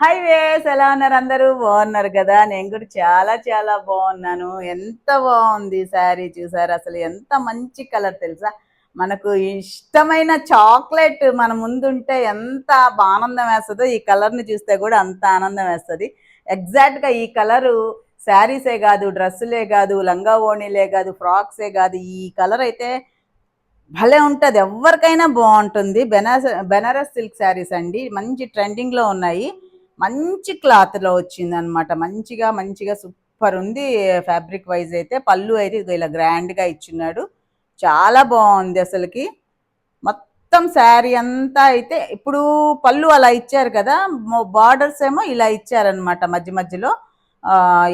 Hi వేస్ ఎలా ఉన్నారు? అందరూ బాగున్నారు కదా? నేను కూడా చాలా చాలా బాగున్నాను. ఎంత బాగుంది శారీ చూసారు? అసలు ఎంత మంచి కలర్ తెలుసా? మనకు ఇష్టమైన చాక్లెట్ మన ముందుంటే ఎంత ఆనందం వేస్తుందో ఈ కలర్ని చూస్తే కూడా అంత ఆనందం వేస్తుంది. ఎగ్జాక్ట్గా ఈ కలరు శారీసే కాదు, డ్రెస్సులే కాదు, లంగా ఓణీలే కాదు, ఫ్రాక్సే కాదు, ఈ కలర్ అయితే భలే ఉంటది. ఎవ్వరికైనా బావుంటుంది. బెనారస్ సిల్క్ శారీస్ అండి. మంచి ట్రెండింగ్‌లో ఉన్నాయి. మంచి క్లాత్‌లో వచ్చిందనమాట. మంచిగా, మంచిగా సూపర్ ఉంది. ఫ్యాబ్రిక్ వైజ్ అయితే. పళ్ళు అయితే ఇదిగో ఇలా గ్రాండ్‌గా ఇచ్చున్నాడు. చాలా బావుంది అసలకి. మొత్తం శారీ అంతా అయితే ఇప్పుడు పళ్ళు అలా ఇచ్చారు కదా! బార్డర్స్ ఏమో ఇలా ఇచ్చారనమాట మధ్య మధ్యలో.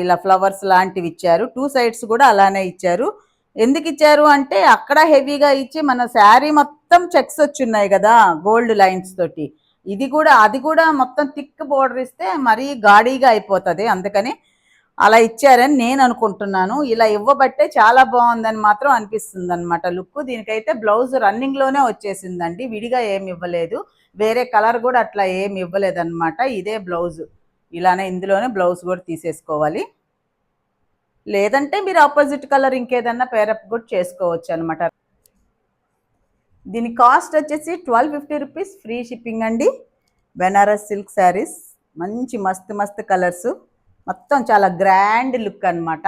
ఇలా ఫ్లవర్స్ లాంటివి ఇచ్చారు. 2 సైడ్స్ కూడా అలానే ఇచ్చారు. ఎందుకు ఇచ్చారు అంటే అక్కడ హెవీగా ఇచ్చి మన శారీ మొత్తం చెక్స్ వచ్చున్నాయి కదా గోల్డ్ లైన్స్ తోటి. అది కూడా మొత్తం థిక్ బోర్డర్ ఇస్తే మరీ గాడీగా అయిపోతుంది. అందుకని అలా ఇచ్చారని నేను అనుకుంటున్నాను. ఇలా ఇవ్వబట్టే చాలా బాగుందని మాత్రం అనిపిస్తుంది అనమాట లుక్. దీనికైతే బ్లౌజ్ రన్నింగ్లోనే వచ్చేసిందండి, విడిగా ఏమి ఇవ్వలేదు. వేరే కలర్ కూడా అట్లా ఏమి ఇవ్వలేదన్నమాట. ఇదే బ్లౌజ్. ఇలానే ఇందులోనే బ్లౌజ్ కూడా తీసేసుకోవాలి. లేదంటే మీరు ఆపోజిట్ కలర్ ఇంకేదన్నా పేరప్ కూడా చేసుకోవచ్చు అనమాట. దీని కాస్ట్ వచ్చేసి 1250 రూపీస్, ఫ్రీ షిప్పింగ్ అండి. బెనారస్ సిల్క్ శారీస్, మంచి మస్తు మస్తు కలర్స్, మొత్తం చాలా గ్రాండ్ లుక్ అనమాట.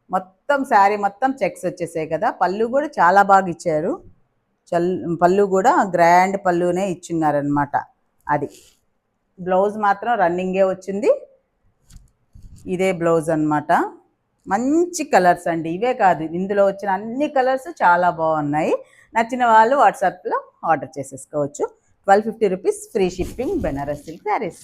మొత్తం శారీ మొత్తం చెక్స్ వచ్చేసాయి కదా. పళ్ళు కూడా చాలా బాగా ఇచ్చారు. పళ్ళు కూడా గ్రాండ్ పళ్ళునే ఇచ్చున్నారనమాట. అది బ్లౌజ్ మాత్రం రన్నింగే వచ్చింది. ఇదే బ్లౌజ్ అనమాట. మంచి కలర్స్ అండి. ఇవే కాదు, ఇందులో వచ్చిన అన్ని కలర్స్ చాలా బాగున్నాయి. నచ్చిన వాళ్ళు వాట్సాప్లో ఆర్డర్ చేసేసుకోవచ్చు. 1250 rupees, free shipping, Banaras silk saris.